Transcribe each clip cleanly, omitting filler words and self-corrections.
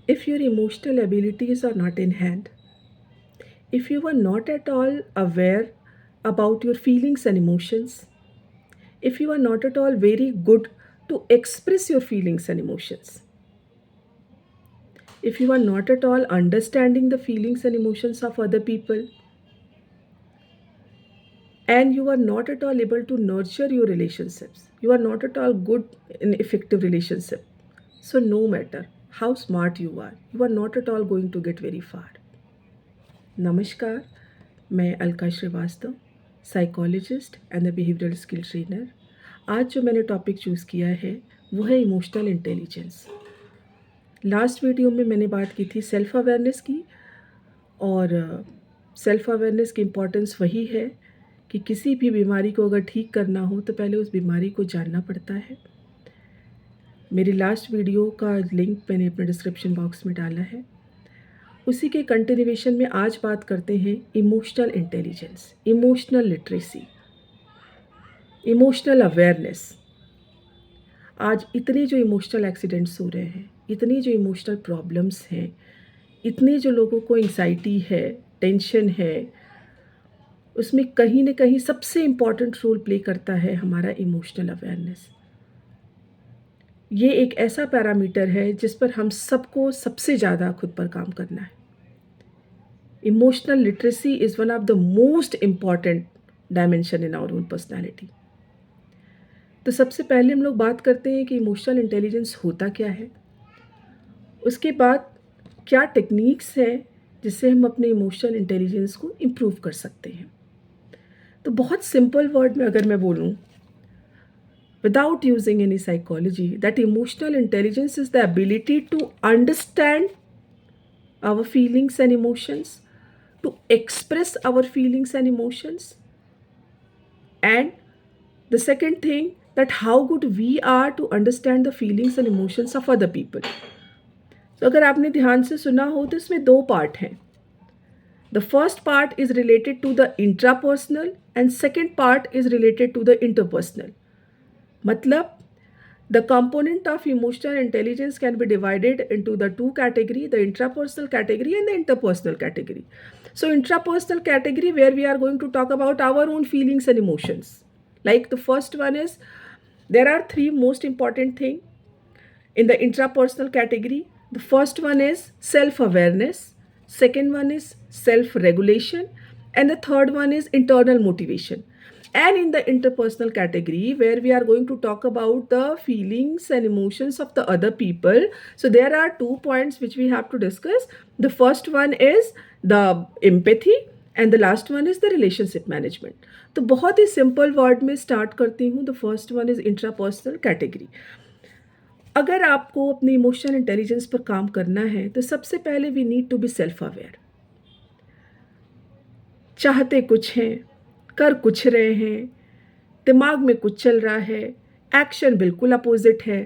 if your emotional abilities are not in hand, if you are not at all aware about your feelings and emotions, if you are not at all very good to express your feelings and emotions, if you are not at all understanding the feelings and emotions of other people, and you are not at all able to nurture your relationships, you are not at all good in effective relationship, so no matter how smart you are not at all going to get very far. नमस्कार, मैं Alka Srivastava, psychologist and the behavioural skill trainer. आज जो मैंने topic choose किया है वो है emotional intelligence. Last video में मैंने बात की थी सेल्फ़ अवेयरनेस की, और सेल्फ़ अवेयरनेस की इम्पॉर्टेंस वही है कि किसी भी बीमारी को अगर ठीक करना हो तो पहले उस बीमारी को जानना पड़ता है। मेरी लास्ट वीडियो का लिंक मैंने अपने डिस्क्रिप्शन बॉक्स में डाला है। उसी के कंटिन्यूएशन में आज बात करते हैं emotional intelligence, emotional literacy, emotional awareness. आज इतने जो इमोशनल एक्सीडेंट्स हो रहे हैं, इतनी जो इमोशनल प्रॉब्लम्स हैं, इतने जो लोगों को एंग्जाइटी है, टेंशन है, उसमें कहीं ना कहीं सबसे इम्पॉर्टेंट रोल प्ले करता है हमारा इमोशनल अवेयरनेस। ये एक ऐसा पैरामीटर है जिस पर हम सबको सबसे ज़्यादा खुद पर काम करना है। Emotional literacy is one of the most important dimension in our own personality. तो सबसे पहले हम लोग बात करते हैं कि इमोशनल इंटेलिजेंस होता क्या है, उसके बाद क्या टेक्निक्स हैं जिससे हम अपने इमोशनल इंटेलिजेंस को इम्प्रूव कर सकते हैं। तो बहुत सिंपल वर्ड में अगर मैं बोलूँ, without using any psychology, that emotional intelligence is the ability to understand our feelings and emotions, to express our feelings and emotions, and the second thing, that how good we are to understand the feelings and emotions of other people. तो अगर आपने ध्यान से सुना हो तो इसमें दो पार्ट हैं। The first part is related to the intrapersonal and second part is related to the interpersonal. मतलब the component of emotional intelligence can be divided into the two category, the intrapersonal category and the interpersonal category. So intrapersonal category, where we are going to talk about our own feelings and emotions. Like the first one is, there are three most important thing in the intrapersonal category. The first one is self-awareness, second one is self-regulation, and the third one is internal motivation. And in the interpersonal category, where we are going to talk about the feelings and emotions of the other people, so there are 2 points which we have to discuss. The first one is the empathy and the last one is the relationship management. तो बहुत ही simple word में start करती हूँ। The first one is intrapersonal category. अगर आपको अपने emotional intelligence पर काम करना है तो सबसे पहले we need to be self aware. चाहते कुछ हैं, कर कुछ रहे हैं, दिमाग में कुछ चल रहा है, एक्शन बिल्कुल अपोजिट है।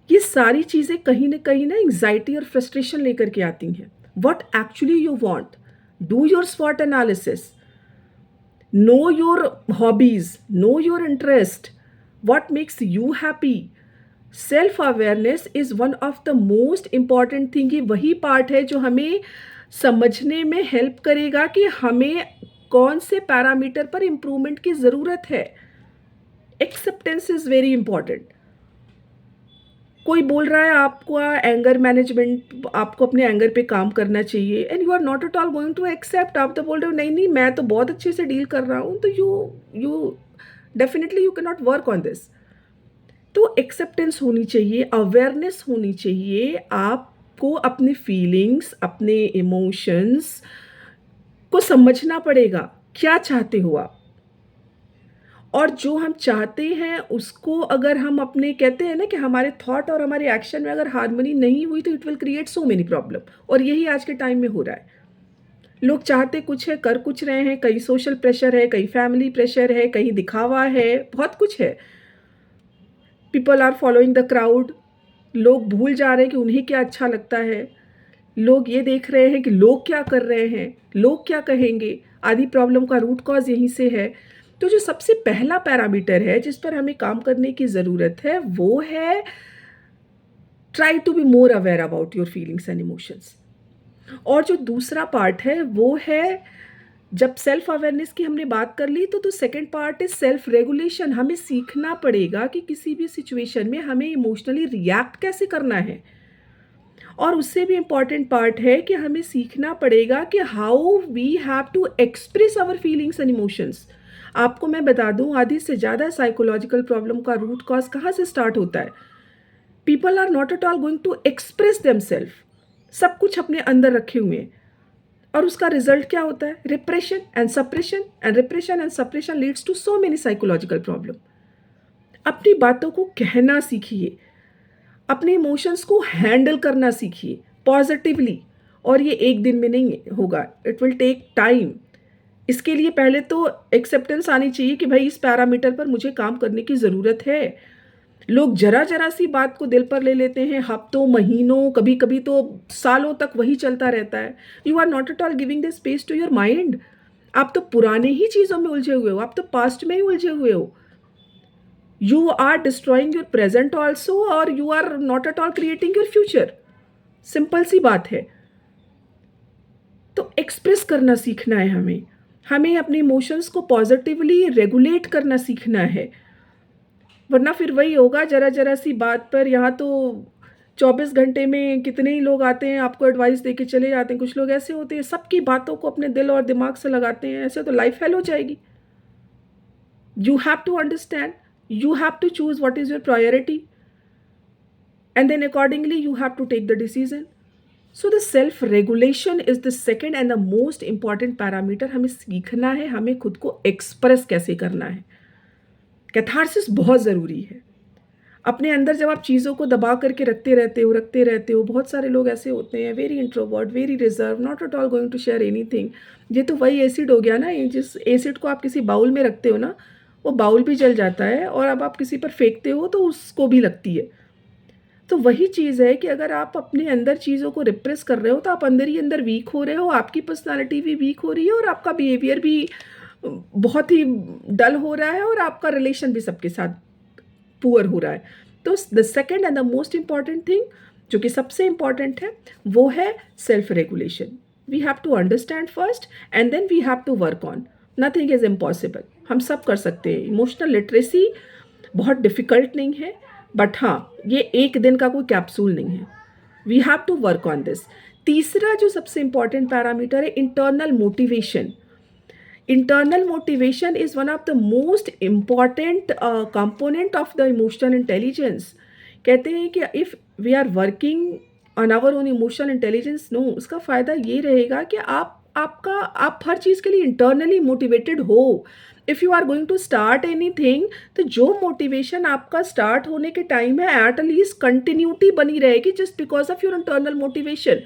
ये सारी चीज़ें कहीं ना एंग्जाइटी और फ्रस्ट्रेशन लेकर के आती हैं। What actually you want, do your स्वॉट analysis, know your hobbies, know your interest, what makes you happy. Self awareness is one of the most important thing. ये वही पार्ट है जो हमें समझने में हेल्प करेगा कि हमें कौन से पैरामीटर पर इम्प्रूवमेंट की ज़रूरत है। Acceptance is very important. कोई बोल रहा है आपको एंगर मैनेजमेंट, आपको अपने एंगर पे काम करना चाहिए, and you are not at all going to accept. आप तो बोल रहे हो नहीं नहीं मैं तो बहुत अच्छे से डील कर रहा हूँ, तो you definitely you can not work on this. तो एक्सेप्टेंस होनी चाहिए, अवेयरनेस होनी चाहिए। आपको अपने फीलिंग्स, अपने इमोशंस को समझना पड़ेगा, क्या चाहते हो आप, और जो हम चाहते हैं उसको अगर हम अपने, कहते हैं ना कि हमारे थॉट और हमारे एक्शन में अगर हार्मनी नहीं हुई तो it will create so many problem. और यही आज के टाइम में हो रहा है। लोग चाहते कुछ है, कर कुछ रहे हैं, कहीं सोशल प्रेशर है, कहीं फैमिली प्रेशर है, कहीं दिखावा है, बहुत कुछ है। People are following the crowd. लोग भूल जा रहे हैं कि उन्हें क्या अच्छा लगता है। लोग ये देख रहे हैं कि लोग क्या कर रहे हैं, लोग क्या कहेंगे। आदि प्रॉब्लम का रूट कॉज यहीं से है। तो जो सबसे पहला पैरामीटर है जिस पर हमें काम करने की ज़रूरत है वो है try to be more aware about your feelings and emotions. और जो दूसरा पार्ट है वो है, जब सेल्फ अवेयरनेस की हमने बात कर ली तो second part is self regulation. हमें सीखना पड़ेगा कि किसी भी सिचुएशन में हमें इमोशनली रिएक्ट कैसे करना है। और उससे भी इम्पॉर्टेंट पार्ट है कि हमें सीखना पड़ेगा कि how we have to express our feelings and emotions. आपको मैं बता दूं, आधी से ज़्यादा साइकोलॉजिकल प्रॉब्लम का रूट कॉज कहाँ से स्टार्ट होता है? People are not at all going to express themselves. सब कुछ अपने अंदर रखे हुए हैं और उसका रिजल्ट क्या होता है? Repression and suppression, and repression and suppression leads to so many psychological problem. अपनी बातों को कहना सीखिए, अपने इमोशंस को हैंडल करना सीखिए पॉजिटिवली। और ये एक दिन में नहीं होगा, इट विल टेक टाइम। इसके लिए पहले तो एक्सेप्टेंस आनी चाहिए कि भाई इस पैरामीटर पर मुझे काम करने की ज़रूरत है। लोग जरा जरा सी बात को दिल पर ले लेते हैं, हफ्तों महीनों कभी कभी तो सालों तक वही चलता रहता है। You are not at all giving the space to your mind. आप तो पुराने ही चीज़ों में उलझे हुए हो, आप तो पास्ट में ही उलझे हुए हो। You are destroying your present also और you are not at all creating your future. Simple सी बात है। तो एक्सप्रेस करना सीखना है हमें अपने इमोशंस को पॉजिटिवली रेगुलेट करना सीखना है। वरना फिर वही होगा, जरा जरा सी बात पर यहाँ तो 24 घंटे में कितने ही लोग आते हैं आपको एडवाइस दे के चले जाते हैं। कुछ लोग ऐसे होते हैं सबकी बातों को अपने दिल और दिमाग से लगाते हैं, ऐसे तो लाइफ फेल हो जाएगी। You have to understand, you have to choose what is your priority, and then accordingly you have to take the decision. So the self regulation is the second and the most important parameter। हमें सीखना है हमें खुद को express कैसे करना है। Catharsis बहुत ज़रूरी है। अपने अंदर जब आप चीज़ों को दबा करके रखते रहते हो, बहुत सारे लोग ऐसे होते हैं very introvert, very reserve, not at all going to share anything. ये तो वही एसिड हो गया ना, जिस एसिड को आप किसी बाउल में रखते हो ना, वो बाउल भी जल जाता है, और अब आप किसी पर फेंकते हो तो उसको भी लगती है। तो वही चीज़ है कि अगर आप अपने अंदर चीज़ों को रिप्रेस कर रहे हो तो आप अंदर ही अंदर वीक हो रहे हो, आपकी पर्सनालिटी भी वीक हो रही है और आपका बिहेवियर भी बहुत ही डल हो रहा है और आपका रिलेशन भी सबके साथ पुअर हो रहा है। तो the second and the most important thing, जो कि सबसे इम्पॉर्टेंट है, वो है self regulation. We have to understand first and then we have to work on. Nothing is impossible, हम सब कर सकते हैं। इमोशनल लिटरेसी बहुत डिफ़िकल्ट नहीं है, बट हाँ, ये एक दिन का कोई कैप्सूल नहीं है। We have to work on this. तीसरा जो सबसे इम्पॉर्टेंट पैरामीटर है, internal motivation. Internal motivation is one of the most important component of the emotional intelligence. कहते हैं कि if we are working on our own emotional intelligence, no, उसका फ़ायदा ये रहेगा कि आप हर चीज़ के लिए इंटरनली मोटिवेटेड हो। If you are going to start anything, तो जो मोटिवेशन आपका स्टार्ट होने के टाइम है, एट लीस्ट कंटिन्यूटी बनी रहेगी just because of your internal motivation.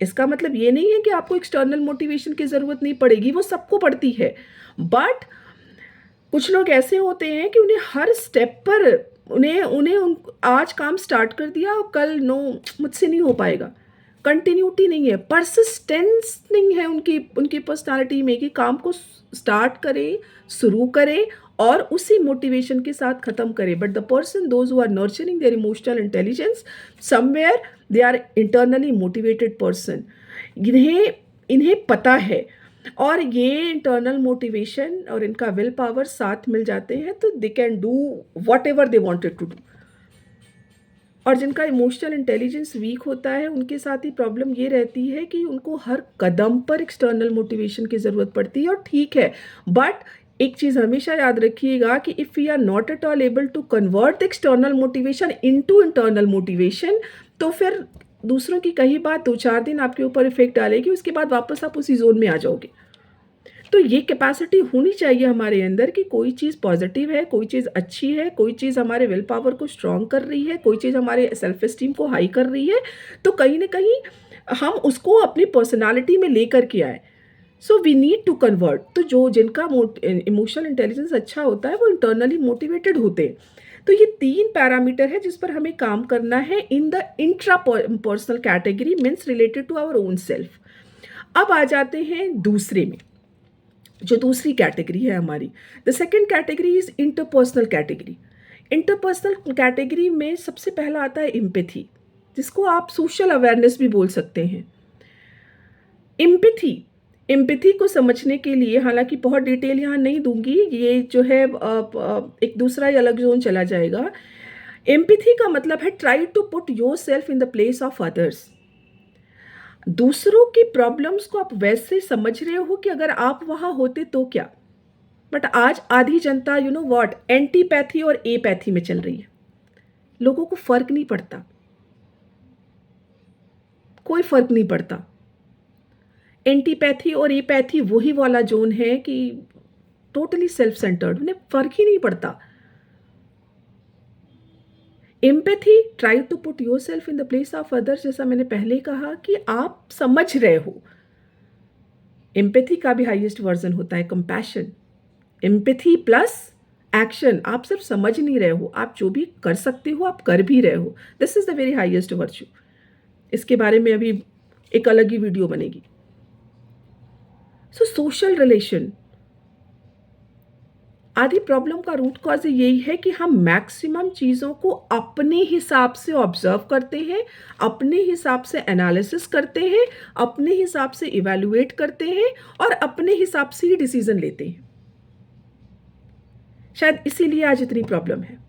इसका मतलब ये नहीं है कि आपको एक्सटर्नल मोटिवेशन की ज़रूरत नहीं पड़ेगी, वो सबको पड़ती है। बट कुछ लोग ऐसे होते हैं कि उन्हें हर स्टेप पर आज काम स्टार्ट कर दिया और कल नो, मुझसे नहीं हो पाएगा। कंटिन्यूटी नहीं है, परसिस्टेंस नहीं है उनकी पर्सनालिटी में कि काम को स्टार्ट करें, शुरू करें और उसी मोटिवेशन के साथ ख़त्म करें। But the person those who are nurturing their emotional intelligence, somewhere they are internally motivated person. इन्हें पता है, और ये इंटरनल मोटिवेशन और इनका विल पावर साथ मिल जाते हैं तो they can do whatever they wanted to do. और जिनका इमोशनल इंटेलिजेंस वीक होता है, उनके साथ ही प्रॉब्लम ये रहती है कि उनको हर कदम पर एक्सटर्नल मोटिवेशन की ज़रूरत पड़ती है। और ठीक है, बट एक चीज़ हमेशा याद रखिएगा कि if we are not at all able to convert external motivation into internal motivation, तो फिर दूसरों की कही बात 2-4 दिन आपके ऊपर इफेक्ट डालेगी, उसके बाद वापस आप उसी जोन में आ जाओगे। तो ये कैपेसिटी होनी चाहिए हमारे अंदर कि कोई चीज़ पॉजिटिव है, कोई चीज़ अच्छी है, कोई चीज़ हमारे विल पावर को स्ट्रॉन्ग कर रही है, कोई चीज़ हमारे सेल्फ एस्टीम को हाई कर रही है, तो कहीं ना कहीं हम उसको अपनी पर्सनालिटी में लेकर के आए। So we need to convert. तो जिनका इमोशनल इंटेलिजेंस अच्छा होता है वो इंटरनली मोटिवेटेड होते हैं। तो ये 3 पैरामीटर है जिस पर हमें काम करना है in the intrapersonal category, means related to our own self. अब आ जाते हैं दूसरे में, जो दूसरी कैटेगरी है हमारी। The second category is interpersonal category. Interpersonal category में सबसे पहला आता है एम्पैथी। जिसको आप सोशल अवेयरनेस भी बोल सकते हैं। एम्पैथी, एम्पैथी को समझने के लिए, हालांकि बहुत डिटेल यहाँ नहीं दूंगी, ये जो है एक दूसरा ही अलग जोन चला जाएगा। एम्पैथी का मतलब है try to put yourself in the place of others. दूसरों की प्रॉब्लम्स को आप वैसे समझ रहे हो कि अगर आप वहां होते तो क्या। बट आज आधी जनता यू नो व्हाट, एंटीपैथी और एपैथी में चल रही है। लोगों को फर्क नहीं पड़ता, कोई फर्क नहीं पड़ता। एंटीपैथी और एपैथी वही वाला जोन है कि टोटली सेल्फ सेंटर्ड, उन्हें फर्क ही नहीं पड़ता। Empathy, try to put yourself in the place of others, जैसा मैंने पहले कहा कि आप समझ रहे हो। एम्पैथी का भी हाईएस्ट वर्जन होता है कंपैशन। एम्पैथी प्लस एक्शन, आप सिर्फ समझ नहीं रहे हो, आप जो भी कर सकते हो आप कर भी रहे हो। This is the very highest virtue. इसके बारे में अभी एक अलग ही वीडियो बनेगी। सो सोशल रिलेशन, आधी प्रॉब्लम का रूट कॉज यही है कि हम मैक्सिमम चीज़ों को अपने हिसाब से ऑब्जर्व करते हैं, अपने हिसाब से एनालिसिस करते हैं, अपने हिसाब से इवैल्यूएट करते हैं और अपने हिसाब से ही डिसीजन लेते हैं। शायद इसीलिए आज इतनी प्रॉब्लम है।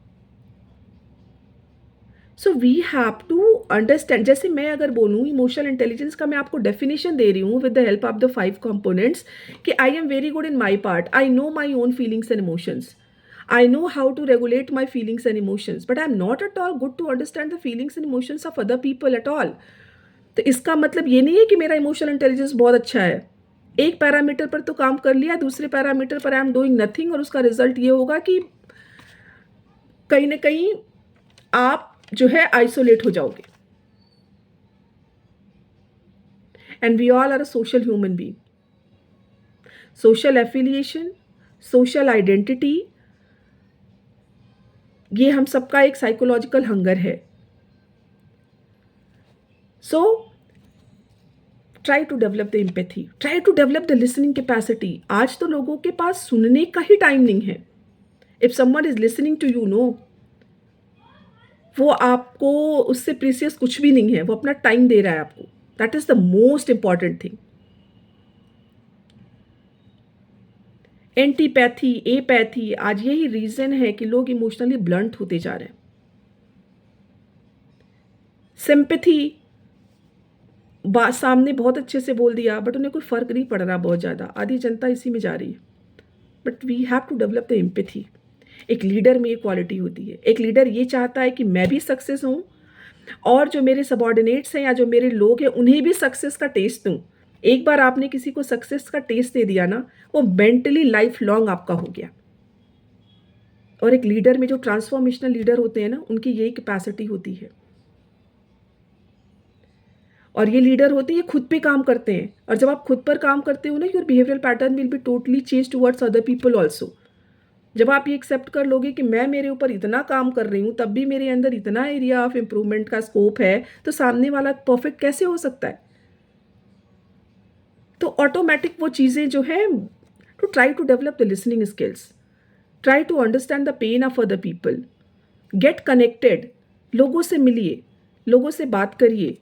So we have to understand, जैसे मैं अगर बोलूँ इमोशनल इंटेलिजेंस का, मैं आपको डेफिनेशन दे रही हूँ with the help of the 5 components कि I am very good in my part, I know my own feelings and emotions, I know how to regulate my feelings and emotions, but I'm not at all good to understand the feelings and emotions of other people at all. तो इसका मतलब ये नहीं है कि मेरा emotional intelligence बहुत अच्छा है। एक पैरामीटर पर तो काम कर लिया, दूसरे पैरामीटर पर आई एम डूइंग नथिंग, और उसका रिजल्ट ये होगा कि कहीं ना कहीं आप जो है आइसोलेट हो जाओगे। And we all are a social human being. Social affiliation, social identity, ये हम सबका एक साइकोलॉजिकल हंगर है। So try to develop the empathy, try to develop the listening capacity. आज तो लोगों के पास सुनने का ही टाइम नहीं है। If someone is listening to you, no, वो आपको उससे प्रीसियस कुछ भी नहीं है, वो अपना टाइम दे रहा है आपको। That is the most important thing. Antipathy, apathy, आज यही रीजन है कि लोग इमोशनली ब्लंट होते जा रहे हैं। सिंपैथी, सामने बहुत अच्छे से बोल दिया बट उन्हें कोई फर्क नहीं पड़ रहा, बहुत ज़्यादा आधी जनता इसी में जा रही है। But we have to develop the empathy. एक लीडर में ये क्वालिटी होती है। एक लीडर ये चाहता है कि मैं भी सक्सेस हूँ और जो मेरे सबॉर्डिनेट्स हैं या जो मेरे लोग हैं उन्हें भी सक्सेस का टेस्ट दूँ। एक बार आपने किसी को सक्सेस का टेस्ट दे दिया ना, वो मेंटली लाइफ लॉन्ग आपका हो गया। और एक लीडर में जो ट्रांसफॉर्मेशनल लीडर होते हैं ना, उनकी यही कैपेसिटी होती है। और ये लीडर होते हैं, ये खुद पे काम करते हैं। और जब आप खुद पर काम करते हो ना, your behavioural pattern will be totally change towards other people also. जब आप ये एक्सेप्ट कर लोगे कि मैं मेरे ऊपर इतना काम कर रही हूँ, तब भी मेरे अंदर इतना एरिया ऑफ इम्प्रूवमेंट का स्कोप है, तो सामने वाला परफेक्ट कैसे हो सकता है। तो ऑटोमेटिक वो चीज़ें जो है, to try to develop the listening skills, try to understand the pain of other people, get connected, लोगों से मिलिए, लोगों से बात करिए,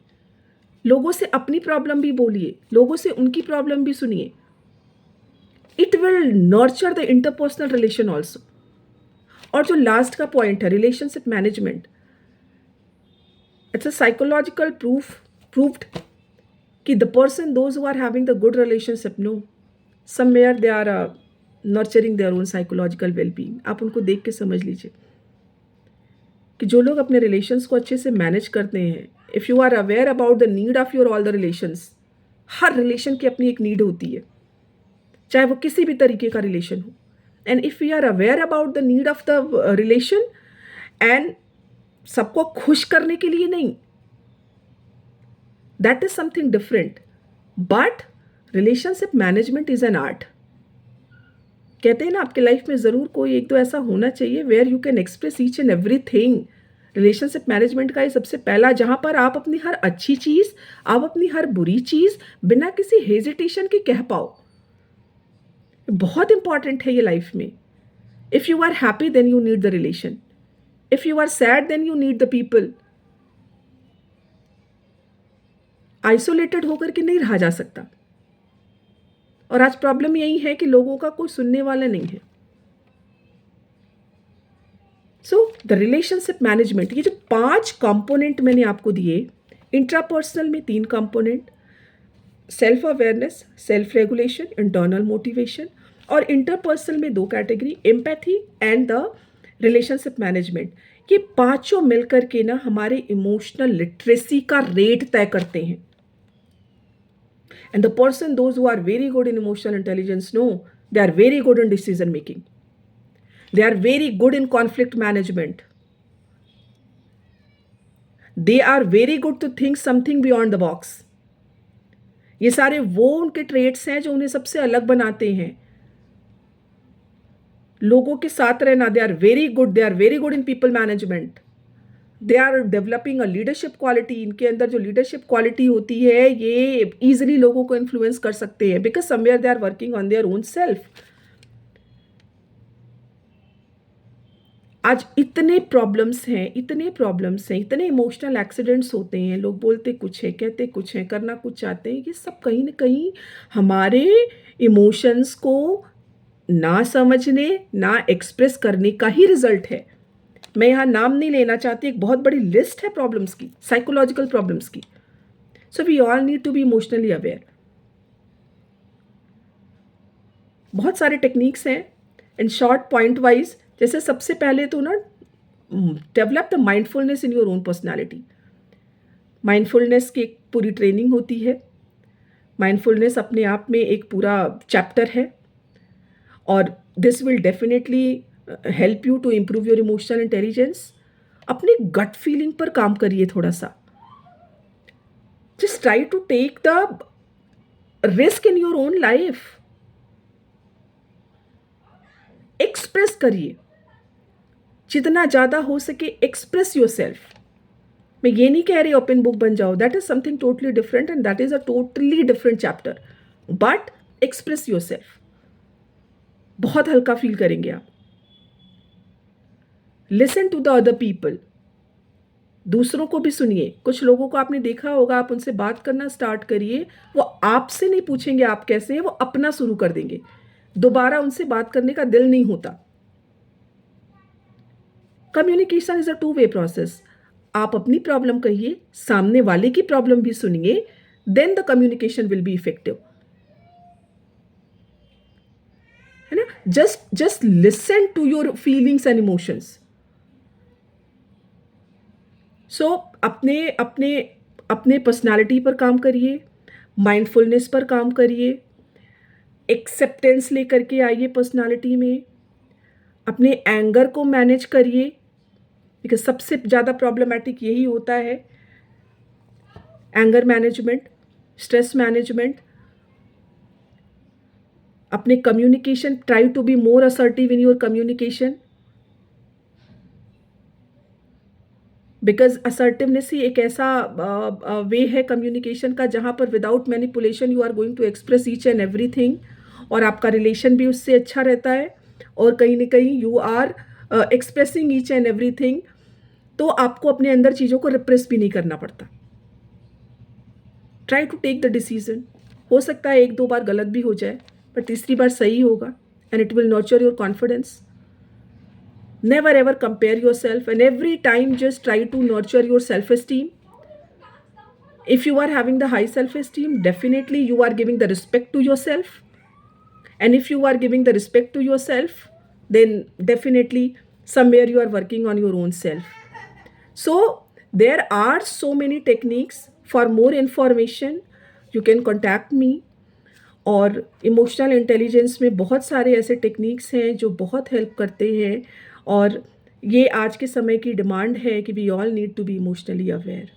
लोगों से अपनी प्रॉब्लम भी बोलिए, लोगों से उनकी प्रॉब्लम भी सुनिए। It will nurture the interpersonal relation also. और जो लास्ट का पॉइंट है, relationship management, it's a psychological proved कि the person those who are having the good relationship, no, somewhere they are nurturing their own psychological wellbeing. आप उनको देख के समझ लीजिए कि जो लोग अपने रिलेशंस को अच्छे से मैनेज करते हैं, if you are aware about the need of your all the relations, हर रिलेशन की अपनी एक नीड होती है, चाहे वो किसी भी तरीके का रिलेशन हो। And if we are aware about the need of the relation, and सबको खुश करने के लिए नहीं, that is something different. But relationship management is an art. कहते हैं ना, आपके लाइफ में ज़रूर कोई एक तो ऐसा होना चाहिए where you can express each and everything. Relationship management का ये सबसे पहला, जहाँ पर आप अपनी हर अच्छी चीज़, आप अपनी हर बुरी चीज़ बिना किसी हेजिटेशन के कह पाओ, बहुत इंपॉर्टेंट है ये लाइफ में। If you are happy then you need the relation, if you are sad then you need the people. Isolated होकर के नहीं रहा जा सकता। और आज प्रॉब्लम यही है कि लोगों का कोई सुनने वाला नहीं है। सो द रिलेशनशिप मैनेजमेंट, ये जो 5 कंपोनेंट मैंने आपको दिए, इंट्रापर्सनल में 3 component, self awareness, self regulation, internal motivation, और इंटरपर्सनल में 2 category, empathy and the relationship management. ये पांचों मिलकर के ना हमारे इमोशनल लिटरेसी का रेट तय करते हैं। And the person those who are very good in emotional intelligence no they are very good in decision making, they are very good in conflict management, they are very good to think something beyond the box. ये सारे वो उनके traits हैं जो उन्हें सबसे अलग बनाते हैं। लोगों के साथ रहना, they are very good in people management, they are developing a leadership quality. इनके अंदर जो लीडरशिप क्वालिटी होती है ये ईजिली लोगों को इन्फ्लुएंस कर सकते हैं, because somewhere they are working on their own self. आज इतने प्रॉब्लम्स हैं, इतने इमोशनल एक्सीडेंट्स होते हैं, लोग बोलते कुछ है, कहते कुछ है, करना कुछ चाहते हैं। ये सब कहीं ना कहीं हमारे इमोशंस को ना समझने, ना एक्सप्रेस करने का ही रिजल्ट है। मैं यहाँ नाम नहीं लेना चाहती, एक बहुत बड़ी लिस्ट है प्रॉब्लम्स की, साइकोलॉजिकल प्रॉब्लम्स की। So we all need to be emotionally aware. बहुत सारे टेक्निक्स हैं इन शॉर्ट पॉइंट वाइज। जैसे सबसे पहले तो ना, develop the mindfulness in your own personality. Mindfulness की एक पूरी ट्रेनिंग होती है। माइंडफुलनेस अपने आप में एक पूरा चैप्टर है, और this will definitely help you to improve your emotional intelligence. अपने गट फीलिंग पर काम करिए थोड़ा सा। Just try to take the risk in your own life. Express करिए जितना ज्यादा हो सके, एक्सप्रेस योर सेल्फ। मैं ये नहीं कह रही ओपन बुक बन जाओ, that is something totally different and that is a totally different chapter, but express yourself. बहुत हल्का फील करेंगे आप। Listen to the other people, दूसरों को भी सुनिए। कुछ लोगों को आपने देखा होगा, आप उनसे बात करना स्टार्ट करिए, वो आपसे नहीं पूछेंगे आप कैसे हैं, वो अपना शुरू कर देंगे। दोबारा उनसे बात करने का दिल नहीं होता। Communication is a two way process. आप अपनी प्रॉब्लम कहिए, सामने वाले की प्रॉब्लम भी सुनिए, then the communication will be effective, है ना। Just listen to your feelings and emotions. So अपने अपने अपने पर्सनालिटी पर काम करिए, माइंडफुलनेस पर काम करिए, एक्सेप्टेंस लेकर के आइए पर्सनालिटी में। अपने एंगर को मैनेज करिए, बिकॉज सबसे ज़्यादा प्रॉब्लमेटिक यही होता है, एंगर मैनेजमेंट, स्ट्रेस मैनेजमेंट। अपने communication, try to be more assertive in your communication, because assertiveness ही एक ऐसा वे है कम्युनिकेशन का जहाँ पर without manipulation you are going to express each and everything, और आपका रिलेशन भी उससे अच्छा रहता है, और कहीं ना कहीं you are expressing each and everything, तो आपको अपने अंदर चीज़ों को रिप्रेस भी नहीं करना पड़ता। Try to take the decision. हो सकता है 1-2 बार गलत भी हो जाए, पर तीसरी बार सही होगा, and it will nurture your confidence. Never ever compare yourself, and every time just try to nurture your self-esteem. If you are having the high self-esteem, definitely you are giving the respect to yourself. And if you are giving the respect to yourself, then definitely somewhere you are working on your own self. So there are so many techniques. For more information, you can contact me. और emotional intelligence में बहुत सारे ऐसे techniques हैं जो बहुत help करते हैं, और ये आज के समय की डिमांड है कि we all need to be emotionally aware.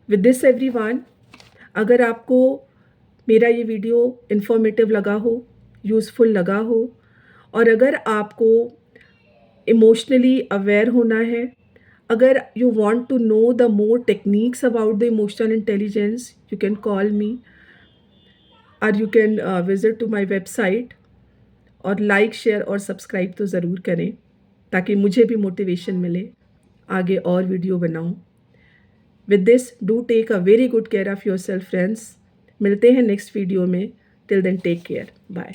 With this everyone, अगर आपको मेरा ये वीडियो इन्फॉर्मेटिव लगा हो, यूज़फुल लगा हो, और अगर आपको इमोशनली अवेयर होना है, अगर you want to know the more techniques about the emotional intelligence, you can call me, और you can visit to my website. और लाइक, शेयर और सब्सक्राइब तो ज़रूर करें, ताकि मुझे भी मोटिवेशन मिले, आगे और वीडियो बनाऊं। With this do take a very good care of yourself friends. मिलते हैं नेक्स्ट वीडियो में। Till then take care, bye.